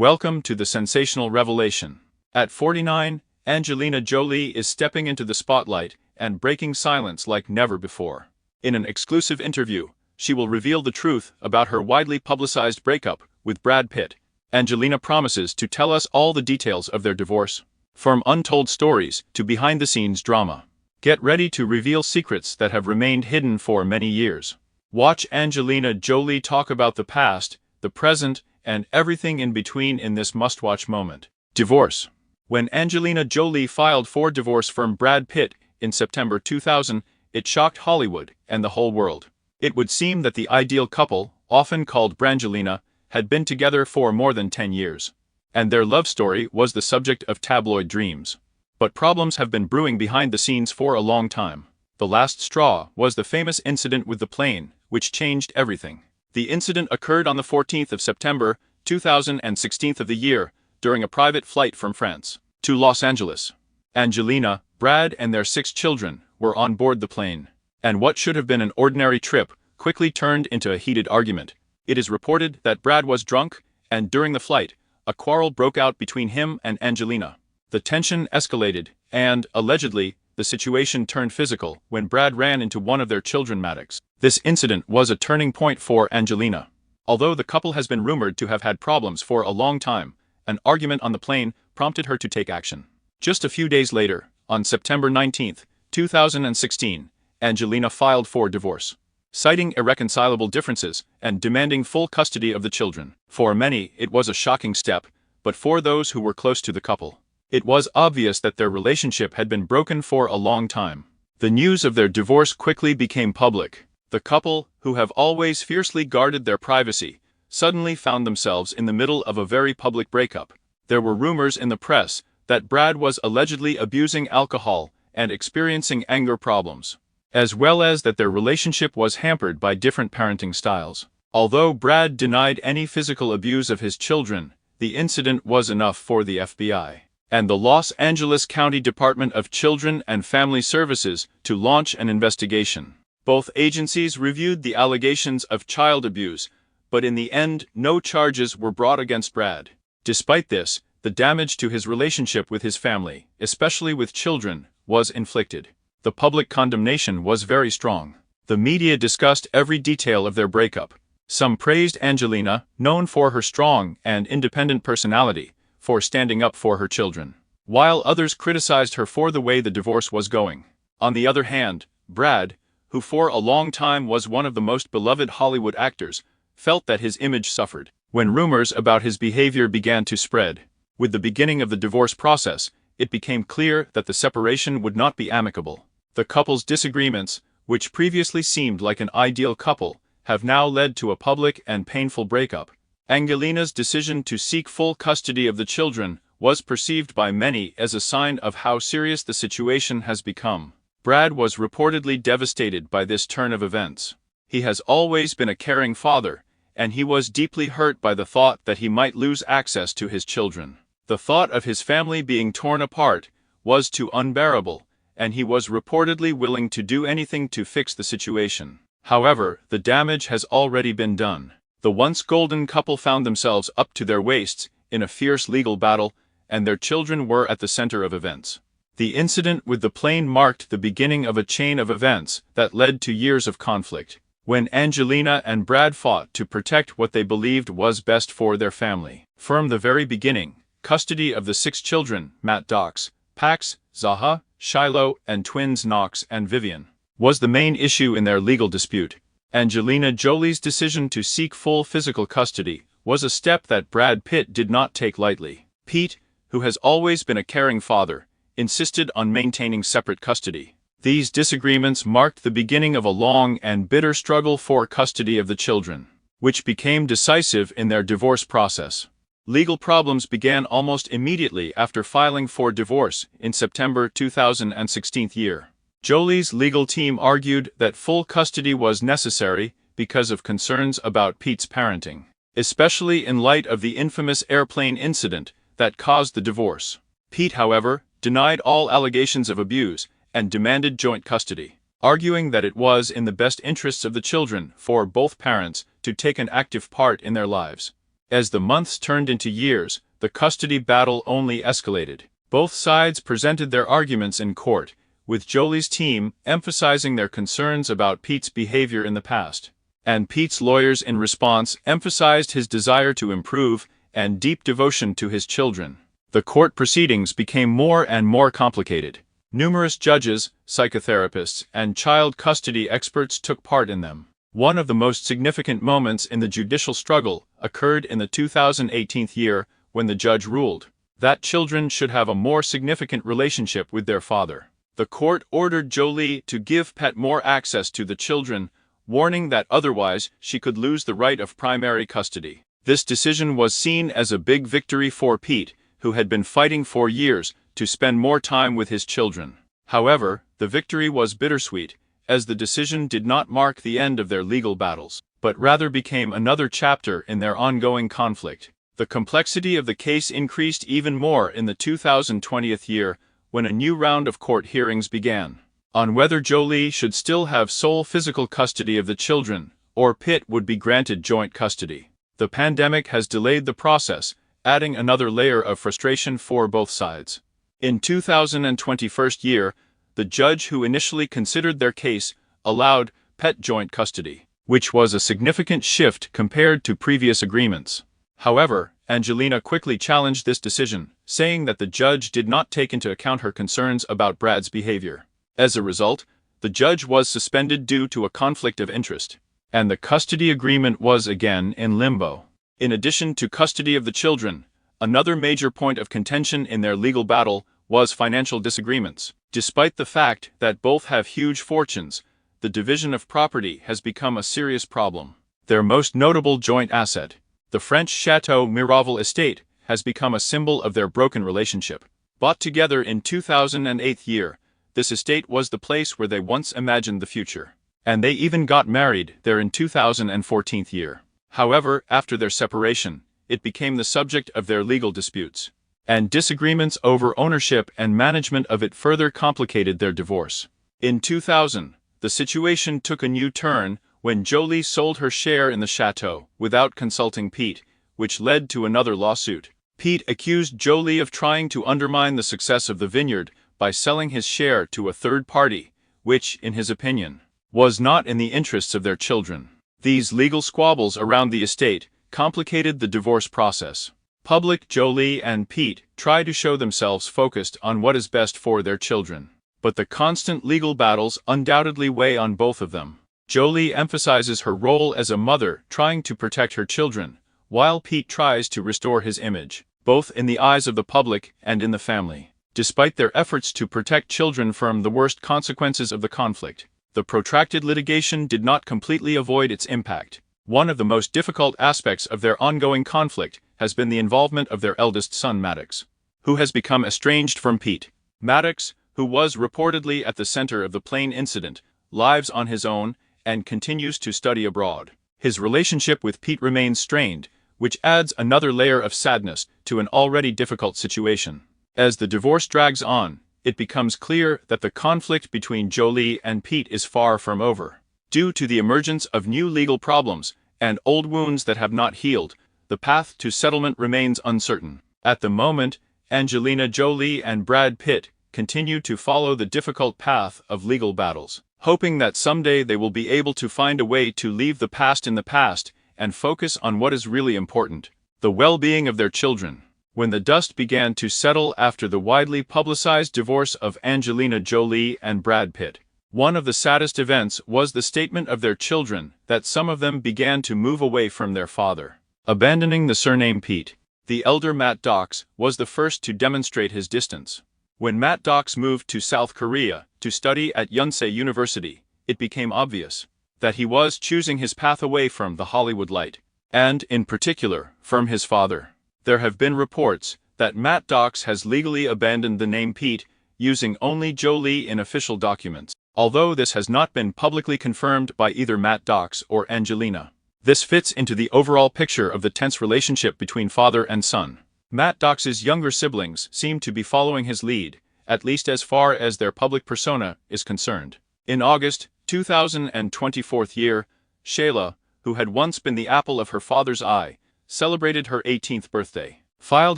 Welcome to the sensational revelation. At 49, Angelina Jolie is stepping into the spotlight and breaking silence like never before. In an exclusive interview, she will reveal the truth about her widely publicized breakup with Brad Pitt. Angelina promises to tell us all the details of their divorce, from untold stories to behind-the-scenes drama. Get ready to reveal secrets that have remained hidden for many years. Watch Angelina Jolie talk about the past, the present, and everything in between in this must-watch moment. Divorce. When Angelina Jolie filed for divorce from Brad Pitt in September 2000, it shocked Hollywood and the whole world. It would seem that the ideal couple, often called Brangelina, had been together for more than 10 years. And their love story was the subject of tabloid dreams. But problems have been brewing behind the scenes for a long time. The last straw was the famous incident with the plane, which changed everything. The incident occurred on the 14th of September, 2016 of the year, during a private flight from France to Los Angeles. Angelina, Brad, and their 6 children were on board the plane. And what should have been an ordinary trip quickly turned into a heated argument. It is reported that Brad was drunk, and during the flight, a quarrel broke out between him and Angelina. The tension escalated, and, allegedly, the situation turned physical when Brad ran into one of their children, Maddox. This incident was a turning point for Angelina. Although the couple has been rumored to have had problems for a long time, an argument on the plane prompted her to take action. Just a few days later, on September 19, 2016, Angelina filed for divorce, citing irreconcilable differences and demanding full custody of the children. For many, it was a shocking step, but for those who were close to the couple, it was obvious that their relationship had been broken for a long time. The news of their divorce quickly became public. The couple, who have always fiercely guarded their privacy, suddenly found themselves in the middle of a very public breakup. There were rumors in the press that Brad was allegedly abusing alcohol and experiencing anger problems, as well as that their relationship was hampered by different parenting styles. Although Brad denied any physical abuse of his children, the incident was enough for the FBI and the Los Angeles County Department of Children and Family Services to launch an investigation. Both agencies reviewed the allegations of child abuse, but in the end, no charges were brought against Brad. Despite this, the damage to his relationship with his family, especially with children, was inflicted. The public condemnation was very strong. The media discussed every detail of their breakup. Some praised Angelina, known for her strong and independent personality, for standing up for her children, while others criticized her for the way the divorce was going. On the other hand, Brad, who for a long time was one of the most beloved Hollywood actors, felt that his image suffered. When rumors about his behavior began to spread, with the beginning of the divorce process, it became clear that the separation would not be amicable. The couple's disagreements, which previously seemed like an ideal couple, have now led to a public and painful breakup. Angelina's decision to seek full custody of the children was perceived by many as a sign of how serious the situation has become. Brad was reportedly devastated by this turn of events. He has always been a caring father, and he was deeply hurt by the thought that he might lose access to his children. The thought of his family being torn apart was too unbearable, and he was reportedly willing to do anything to fix the situation. However, the damage has already been done. The once golden couple found themselves up to their waists in a fierce legal battle, and their children were at the center of events. The incident with the plane marked the beginning of a chain of events that led to years of conflict, when Angelina and Brad fought to protect what they believed was best for their family. From the very beginning, custody of the 6 children, Matt Dox, Pax, Zaha, Shiloh, and twins Knox and Vivian, was the main issue in their legal dispute. Angelina Jolie's decision to seek full physical custody was a step that Brad Pitt did not take lightly. Pete, who has always been a caring father, insisted on maintaining separate custody. These disagreements marked the beginning of a long and bitter struggle for custody of the children, which became decisive in their divorce process. Legal problems began almost immediately after filing for divorce in September 2016 year. Jolie's legal team argued that full custody was necessary because of concerns about Pete's parenting, especially in light of the infamous airplane incident that caused the divorce. Pete, however, denied all allegations of abuse and demanded joint custody, arguing that it was in the best interests of the children for both parents to take an active part in their lives. As the months turned into years, the custody battle only escalated. Both sides presented their arguments in court, with Jolie's team emphasizing their concerns about Pete's behavior in the past. And Pete's lawyers in response emphasized his desire to improve and deep devotion to his children. The court proceedings became more and more complicated. Numerous judges, psychotherapists, and child custody experts took part in them. One of the most significant moments in the judicial struggle occurred in the 2018 year when the judge ruled that children should have a more significant relationship with their father. The court ordered Jolie to give Pet more access to the children, warning that otherwise she could lose the right of primary custody. This decision was seen as a big victory for Pete, who had been fighting for years to spend more time with his children. However, the victory was bittersweet, as the decision did not mark the end of their legal battles, but rather became another chapter in their ongoing conflict. The complexity of the case increased even more in the 2020 year, when a new round of court hearings began on whether Jolie should still have sole physical custody of the children, or Pitt would be granted joint custody. The pandemic has delayed the process, adding another layer of frustration for both sides. In 2021 year, the judge who initially considered their case allowed Pet joint custody, which was a significant shift compared to previous agreements. However, Angelina quickly challenged this decision, saying that the judge did not take into account her concerns about Brad's behavior. As a result, the judge was suspended due to a conflict of interest, and the custody agreement was again in limbo. In addition to custody of the children, another major point of contention in their legal battle was financial disagreements. Despite the fact that both have huge fortunes, the division of property has become a serious problem. Their most notable joint asset, the French Chateau Miraval estate, has become a symbol of their broken relationship. Bought together in 2008 year, this estate was the place where they once imagined the future. And they even got married there in 2014 year. However, after their separation, it became the subject of their legal disputes. And disagreements over ownership and management of it further complicated their divorce. In 2000, the situation took a new turn when Jolie sold her share in the chateau without consulting Pete, which led to another lawsuit. Pete accused Jolie of trying to undermine the success of the vineyard by selling his share to a third party, which, in his opinion, was not in the interests of their children. These legal squabbles around the estate complicated the divorce process. Public Jolie and Pete try to show themselves focused on what is best for their children, but the constant legal battles undoubtedly weigh on both of them. Jolie emphasizes her role as a mother trying to protect her children, while Pete tries to restore his image, both in the eyes of the public and in the family. Despite their efforts to protect children from the worst consequences of the conflict, the protracted litigation did not completely avoid its impact. One of the most difficult aspects of their ongoing conflict has been the involvement of their eldest son Maddox, who has become estranged from Pete. Maddox, who was reportedly at the center of the plane incident, lives on his own and continues to study abroad. His relationship with Pete remains strained, which adds another layer of sadness to an already difficult situation. As the divorce drags on, it becomes clear that the conflict between Jolie and Pete is far from over. Due to the emergence of new legal problems and old wounds that have not healed, the path to settlement remains uncertain. At the moment, Angelina Jolie and Brad Pitt continue to follow the difficult path of legal battles, hoping that someday they will be able to find a way to leave the past in the past and focus on what is really important: the well-being of their children. When the dust began to settle after the widely publicized divorce of Angelina Jolie and Brad Pitt, one of the saddest events was the statement of their children that some of them began to move away from their father, abandoning the surname Pete. The elder Matt Dox was the first to demonstrate his distance. When Matt Dox moved to South Korea to study at Yonsei University, it became obvious that he was choosing his path away from the Hollywood light, and, in particular, from his father. There have been reports that Matt Dox has legally abandoned the name Pete, using only Jolie in official documents, although this has not been publicly confirmed by either Matt Dox or Angelina. This fits into the overall picture of the tense relationship between father and son. Matt Dox's younger siblings seem to be following his lead, at least as far as their public persona is concerned. In August 2024 year, Shayla, who had once been the apple of her father's eye, celebrated her 18th birthday, filed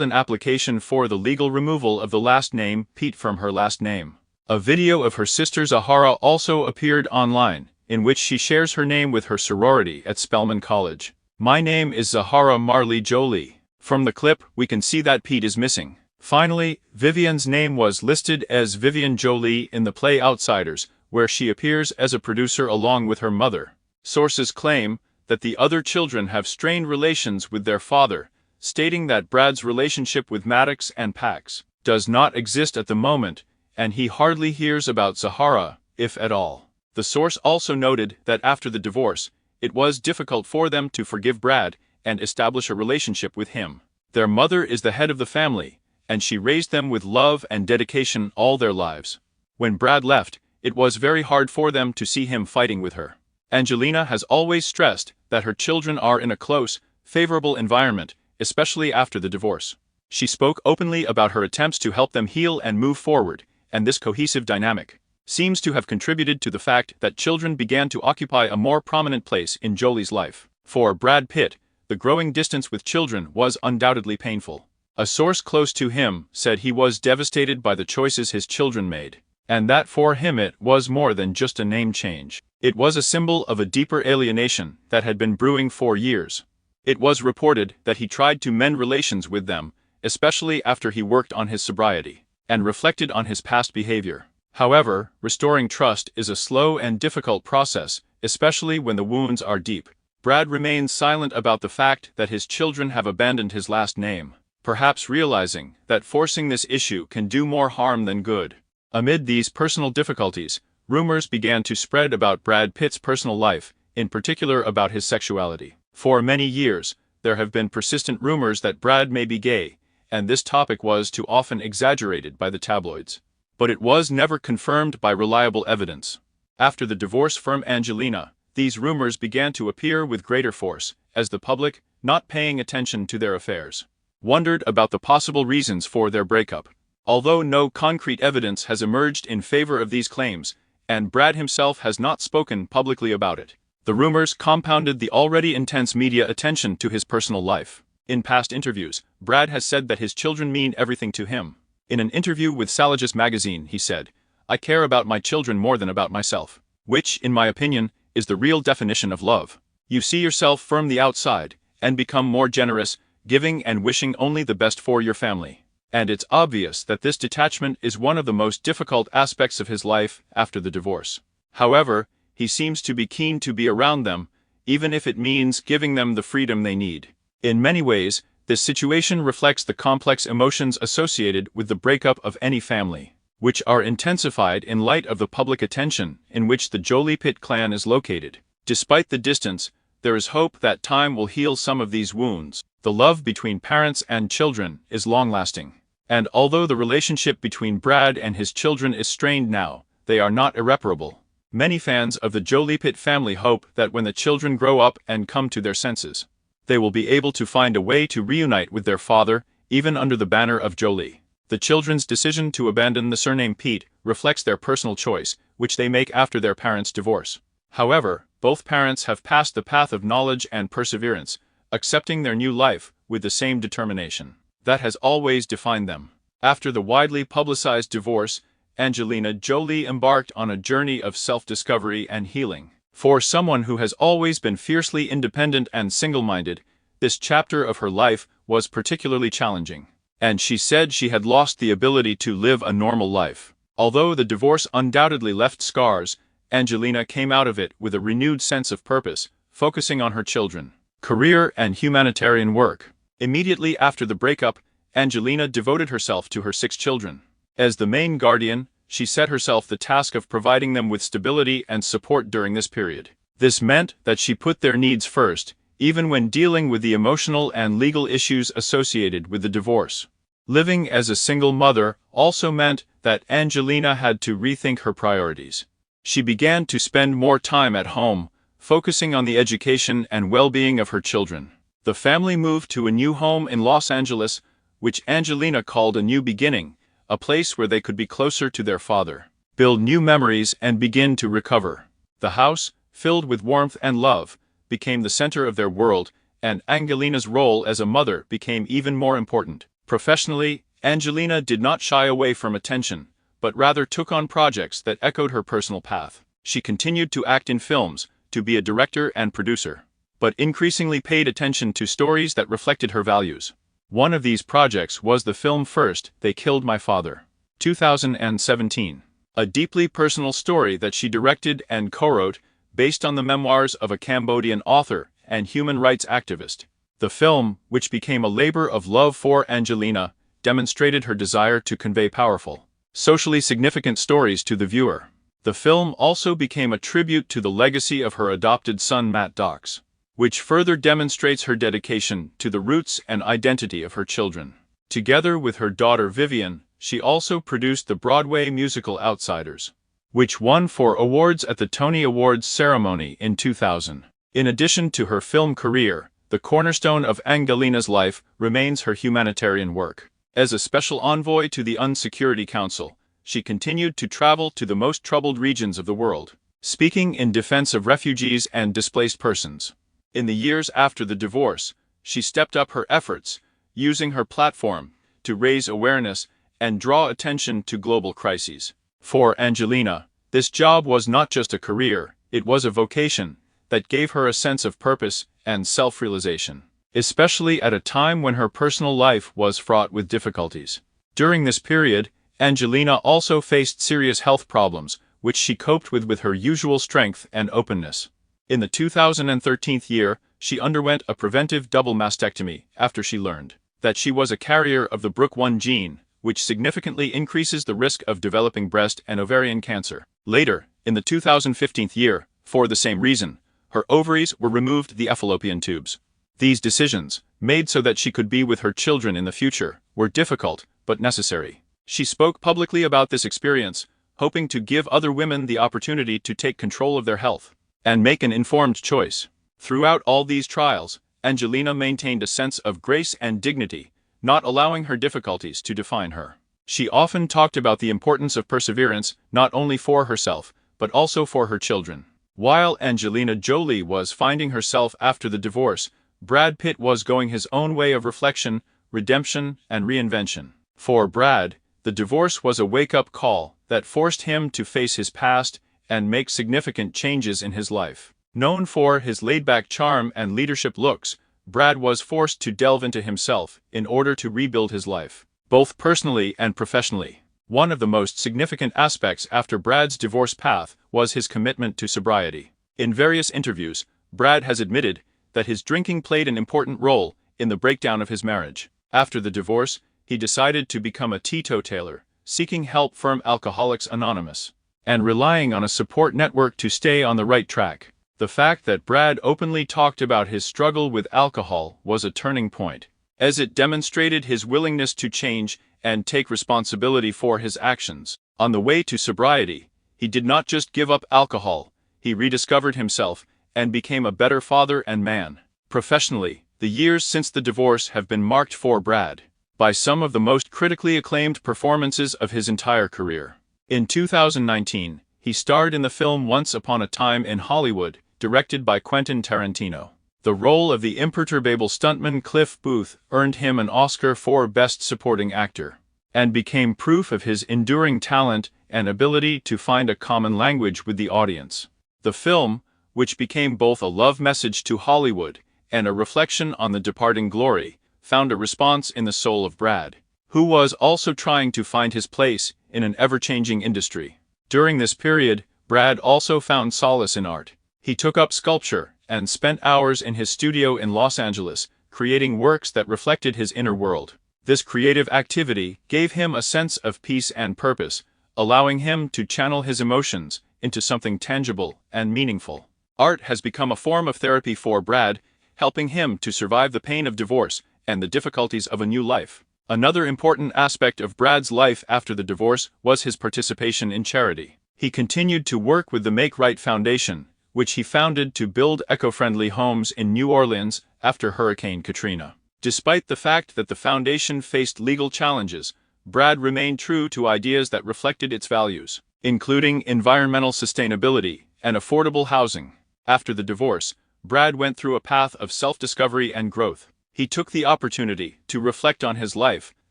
an application for the legal removal of the last name Pitt from her last name. A video of her sister Zahara also appeared online, in which she shares her name with her sorority at Spelman College. "My name is Zahara Marley Jolie." From the clip, we can see that Pitt is missing. Finally, Vivian's name was listed as Vivian Jolie in the play Outsiders, where she appears as a producer along with her mother. Sources claim that the other children have strained relations with their father, stating that Brad's relationship with Maddox and Pax does not exist at the moment, and he hardly hears about Zahara, if at all. The source also noted that after the divorce, it was difficult for them to forgive Brad and establish a relationship with him. Their mother is the head of the family, and she raised them with love and dedication all their lives. When Brad left, it was very hard for them to see him fighting with her. Angelina has always stressed that her children are in a close, favorable environment, especially after the divorce. She spoke openly about her attempts to help them heal and move forward, and this cohesive dynamic seems to have contributed to the fact that children began to occupy a more prominent place in Jolie's life. For Brad Pitt, the growing distance with children was undoubtedly painful. A source close to him said he was devastated by the choices his children made, and that for him it was more than just a name change. It was a symbol of a deeper alienation that had been brewing for years. It was reported that he tried to mend relations with them, especially after he worked on his sobriety and reflected on his past behavior. However, restoring trust is a slow and difficult process, especially when the wounds are deep. Brad remains silent about the fact that his children have abandoned his last name, perhaps realizing that forcing this issue can do more harm than good. Amid these personal difficulties, rumors began to spread about Brad Pitt's personal life, in particular about his sexuality. For many years, there have been persistent rumors that Brad may be gay, and this topic was too often exaggerated by the tabloids. But it was never confirmed by reliable evidence. After the divorce from Angelina, these rumors began to appear with greater force, as the public, not paying attention to their affairs, wondered about the possible reasons for their breakup. Although no concrete evidence has emerged in favor of these claims, and Brad himself has not spoken publicly about it, the rumors compounded the already intense media attention to his personal life. In past interviews, Brad has said that his children mean everything to him. In an interview with Salagis magazine, he said, "I care about my children more than about myself," which, in my opinion, is the real definition of love. You see yourself from the outside, and become more generous, giving and wishing only the best for your family. And it's obvious that this detachment is one of the most difficult aspects of his life after the divorce. However, he seems to be keen to be around them, even if it means giving them the freedom they need. In many ways, this situation reflects the complex emotions associated with the breakup of any family, which are intensified in light of the public attention in which the Jolie Pitt clan is located. Despite the distance, there is hope that time will heal some of these wounds. The love between parents and children is long-lasting. And although the relationship between Brad and his children is strained now, they are not irreparable. Many fans of the Jolie Pitt family hope that when the children grow up and come to their senses, they will be able to find a way to reunite with their father, even under the banner of Jolie. The children's decision to abandon the surname Pitt reflects their personal choice, which they make after their parents' divorce. However, both parents have passed the path of knowledge and perseverance, accepting their new life with the same determination that has always defined them. After the widely publicized divorce, Angelina Jolie embarked on a journey of self-discovery and healing. For someone who has always been fiercely independent and single-minded, this chapter of her life was particularly challenging, and she said she had lost the ability to live a normal life. Although the divorce undoubtedly left scars, Angelina came out of it with a renewed sense of purpose, focusing on her children, career, and humanitarian work. Immediately after the breakup, Angelina devoted herself to her 6 children. As the main guardian, she set herself the task of providing them with stability and support during this period. This meant that she put their needs first, even when dealing with the emotional and legal issues associated with the divorce. Living as a single mother also meant that Angelina had to rethink her priorities. She began to spend more time at home, focusing on the education and well-being of her children. The family moved to a new home in Los Angeles, which Angelina called a new beginning, a place where they could be closer to their father, build new memories, and begin to recover. The house, filled with warmth and love, became the center of their world, and Angelina's role as a mother became even more important. Professionally, Angelina did not shy away from attention, but rather took on projects that echoed her personal path. She continued to act in films, to be a director and producer, but increasingly paid attention to stories that reflected her values. One of these projects was the film First, They Killed My Father, 2017, a deeply personal story that she directed and co-wrote, based on the memoirs of a Cambodian author and human rights activist. The film, which became a labor of love for Angelina, demonstrated her desire to convey powerful, socially significant stories to the viewer. The film also became a tribute to the legacy of her adopted son Matt Dox, which further demonstrates her dedication to the roots and identity of her children. Together with her daughter Vivian, she also produced the Broadway musical Outsiders, which won 4 awards at the Tony Awards ceremony in 2000. In addition to her film career, the cornerstone of Angelina's life remains her humanitarian work. As a special envoy to the UN Security Council, she continued to travel to the most troubled regions of the world, speaking in defense of refugees and displaced persons. In the years after the divorce, she stepped up her efforts, using her platform to raise awareness and draw attention to global crises. For Angelina, this job was not just a career, it was a vocation that gave her a sense of purpose and self-realization, especially at a time when her personal life was fraught with difficulties. During this period, Angelina also faced serious health problems, which she coped with her usual strength and openness. In the 2013 year, she underwent a preventive double mastectomy after she learned that she was a carrier of the BRCA1 gene, which significantly increases the risk of developing breast and ovarian cancer. Later, in the 2015 year, for the same reason, her ovaries were removed the fallopian tubes. These decisions, made so that she could be with her children in the future, were difficult but necessary. She spoke publicly about this experience, hoping to give other women the opportunity to take control of their health and make an informed choice. Throughout all these trials, Angelina maintained a sense of grace and dignity, not allowing her difficulties to define her. She often talked about the importance of perseverance, not only for herself, but also for her children. While Angelina Jolie was finding herself after the divorce, Brad Pitt was going his own way of reflection, redemption, and reinvention. For Brad, the divorce was a wake-up call that forced him to face his past and make significant changes in his life. Known for his laid-back charm and leadership looks, Brad was forced to delve into himself in order to rebuild his life, both personally and professionally. One of the most significant aspects after Brad's divorce path was his commitment to sobriety. In various interviews, Brad has admitted that his drinking played an important role in the breakdown of his marriage. After the divorce, he decided to become a teetotaler, seeking help from Alcoholics Anonymous, and relying on a support network to stay on the right track. The fact that Brad openly talked about his struggle with alcohol was a turning point, as it demonstrated his willingness to change and take responsibility for his actions. On the way to sobriety, he did not just give up alcohol, he rediscovered himself and became a better father and man. Professionally, the years since the divorce have been marked for Brad by some of the most critically acclaimed performances of his entire career. In 2019, he starred in the film Once Upon a Time in Hollywood, directed by Quentin Tarantino. The role of the imperturbable stuntman Cliff Booth earned him an Oscar for Best Supporting Actor, and became proof of his enduring talent and ability to find a common language with the audience. The film, which became both a love message to Hollywood and a reflection on the departing glory, found a response in the soul of Brad, who was also trying to find his place in an ever-changing industry. During this period, Brad also found solace in art. He took up sculpture and spent hours in his studio in Los Angeles, creating works that reflected his inner world. This creative activity gave him a sense of peace and purpose, allowing him to channel his emotions into something tangible and meaningful. Art has become a form of therapy for Brad, helping him to survive the pain of divorce and the difficulties of a new life. Another important aspect of Brad's life after the divorce was his participation in charity. He continued to work with the Make Right Foundation, which he founded to build eco-friendly homes in New Orleans after Hurricane Katrina. Despite the fact that the foundation faced legal challenges, Brad remained true to ideas that reflected its values, including environmental sustainability and affordable housing. After the divorce, Brad went through a path of self-discovery and growth. He took the opportunity to reflect on his life,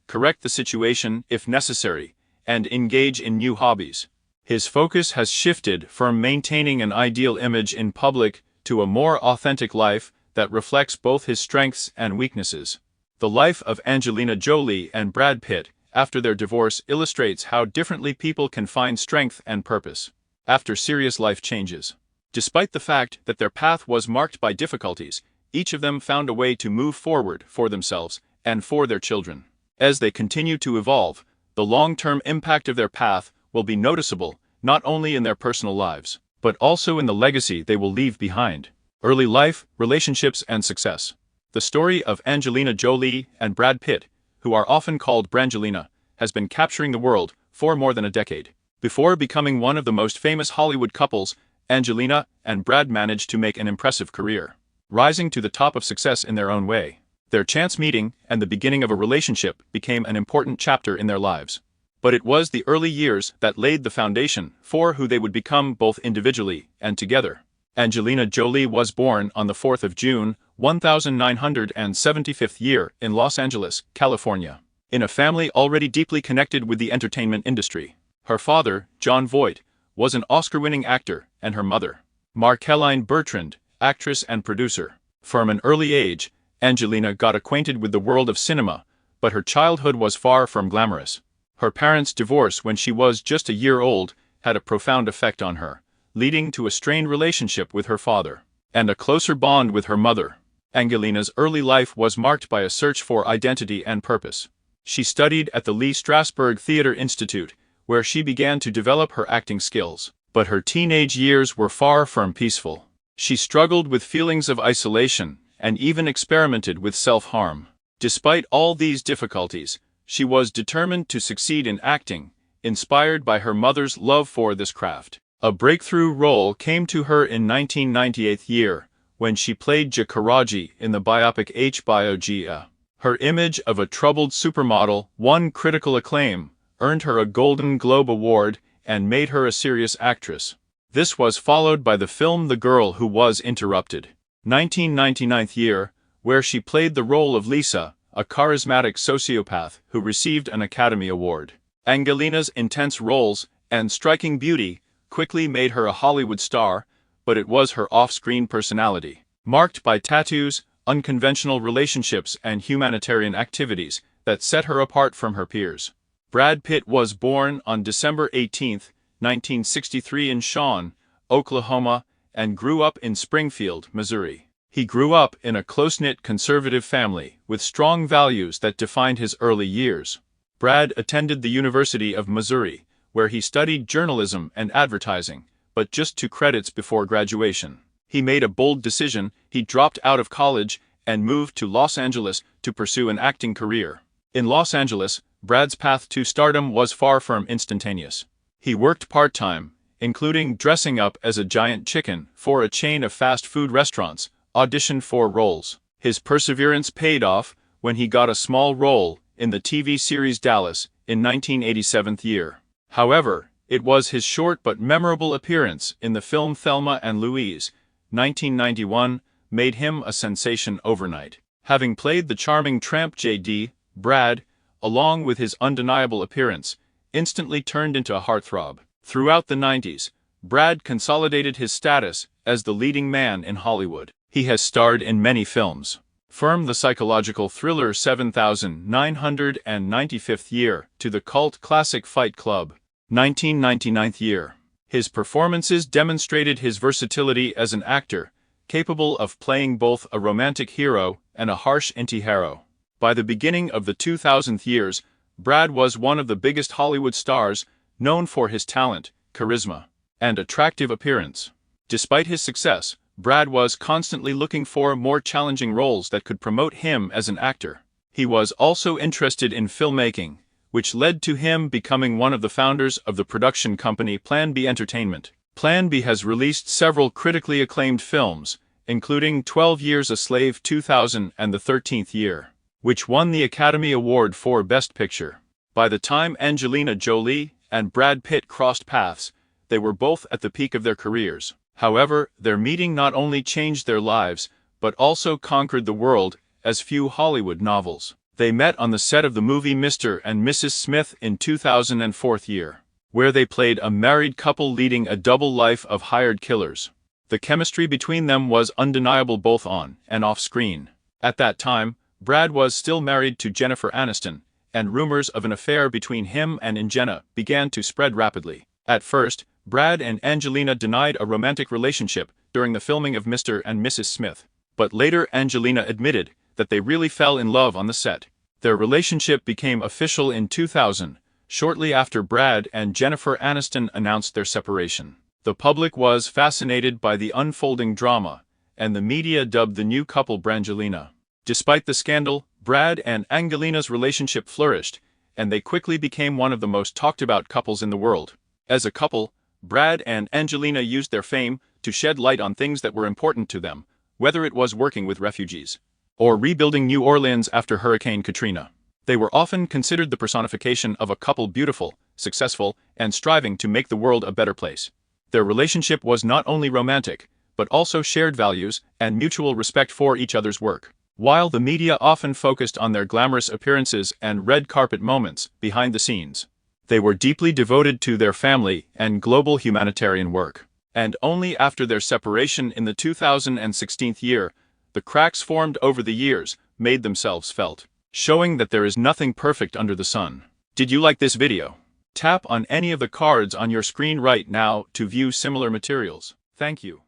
correct the situation if necessary, and engage in new hobbies. His focus has shifted from maintaining an ideal image in public to a more authentic life that reflects both his strengths and weaknesses. The life of Angelina Jolie and Brad Pitt after their divorce illustrates how differently people can find strength and purpose after serious life changes. Despite the fact that their path was marked by difficulties, each of them found a way to move forward for themselves and for their children. As they continue to evolve, the long-term impact of their path will be noticeable not only in their personal lives, but also in the legacy they will leave behind. Early life, relationships, and success. The story of Angelina Jolie and Brad Pitt, who are often called Brangelina, has been capturing the world for more than a decade. Before becoming one of the most famous Hollywood couples, Angelina and Brad managed to make an impressive career, rising to the top of success in their own way. Their chance meeting and the beginning of a relationship became an important chapter in their lives. But it was the early years that laid the foundation for who they would become both individually and together. Angelina Jolie was born on the 4th of June, 1975th year in Los Angeles, California, in a family already deeply connected with the entertainment industry. Her father, Jon Voight, was an Oscar-winning actor, and her mother, Marceline Bertrand, actress and producer. From an early age, Angelina got acquainted with the world of cinema, but her childhood was far from glamorous. Her parents' divorce when she was just a year old had a profound effect on her, leading to a strained relationship with her father, and a closer bond with her mother. Angelina's early life was marked by a search for identity and purpose. She studied at the Lee Strasberg Theatre Institute, where she began to develop her acting skills. But her teenage years were far from peaceful. She struggled with feelings of isolation, and even experimented with self-harm. Despite all these difficulties, she was determined to succeed in acting, inspired by her mother's love for this craft. A breakthrough role came to her in 1998 year, when she played Jakaraji in the biopic HBO Gia. Her image of a troubled supermodel won critical acclaim, earned her a Golden Globe Award, and made her a serious actress. This was followed by the film The Girl Who Was Interrupted, 1999 year, where she played the role of Lisa, a charismatic sociopath who received an Academy Award. Angelina's intense roles and striking beauty quickly made her a Hollywood star, but it was her off-screen personality, marked by tattoos, unconventional relationships, and humanitarian activities, that set her apart from her peers. Brad Pitt was born on December 18, 1963 in Shawn, Oklahoma, and grew up in Springfield, Missouri. He grew up in a close-knit conservative family with strong values that defined his early years. Brad attended the University of Missouri, where he studied journalism and advertising, but just 2 credits before graduation. He made a bold decision. He dropped out of college and moved to Los Angeles to pursue an acting career. In Los Angeles, Brad's path to stardom was far from instantaneous. He worked part-time, including dressing up as a giant chicken for a chain of fast food restaurants, auditioned for roles. His perseverance paid off when he got a small role in the TV series Dallas in 1987 year. However, it was his short but memorable appearance in the film Thelma and Louise, 1991, made him a sensation overnight. Having played the charming tramp J.D., Brad, along with his undeniable appearance, instantly turned into a heartthrob. Throughout the 90s, Brad consolidated his status as the leading man in Hollywood. He has starred in many films, from the psychological thriller 7995th year to the cult classic Fight Club, 1999 year. His performances demonstrated his versatility as an actor, capable of playing both a romantic hero and a harsh anti-hero. By the beginning of the 2000th years, Brad was one of the biggest Hollywood stars, known for his talent, charisma, and attractive appearance. Despite his success, Brad was constantly looking for more challenging roles that could promote him as an actor. He was also interested in filmmaking, which led to him becoming one of the founders of the production company Plan B Entertainment. Plan B has released several critically acclaimed films, including 12 Years a Slave 2000 and The 13th Year, which won the Academy Award for Best Picture. By the time Angelina Jolie and Brad Pitt crossed paths, they were both at the peak of their careers. However, their meeting not only changed their lives, but also conquered the world, as few Hollywood novels. They met on the set of the movie Mr. and Mrs. Smith in 2004 year, where they played a married couple leading a double life of hired killers. The chemistry between them was undeniable both on and off screen. At that time, Brad was still married to Jennifer Aniston, and rumors of an affair between him and Angelina began to spread rapidly. At first, Brad and Angelina denied a romantic relationship during the filming of Mr. and Mrs. Smith, but later Angelina admitted that they really fell in love on the set. Their relationship became official in 2000, shortly after Brad and Jennifer Aniston announced their separation. The public was fascinated by the unfolding drama, and the media dubbed the new couple Brangelina. Despite the scandal, Brad and Angelina's relationship flourished, and they quickly became one of the most talked-about couples in the world. As a couple, Brad and Angelina used their fame to shed light on things that were important to them, whether it was working with refugees or rebuilding New Orleans after Hurricane Katrina. They were often considered the personification of a couple beautiful, successful, and striving to make the world a better place. Their relationship was not only romantic, but also shared values and mutual respect for each other's work. While the media often focused on their glamorous appearances and red carpet moments behind the scenes, they were deeply devoted to their family and global humanitarian work. And only after their separation in the 2016 year, the cracks formed over the years made themselves felt, showing that there is nothing perfect under the sun. Did you like this video? Tap on any of the cards on your screen right now to view similar materials. Thank you.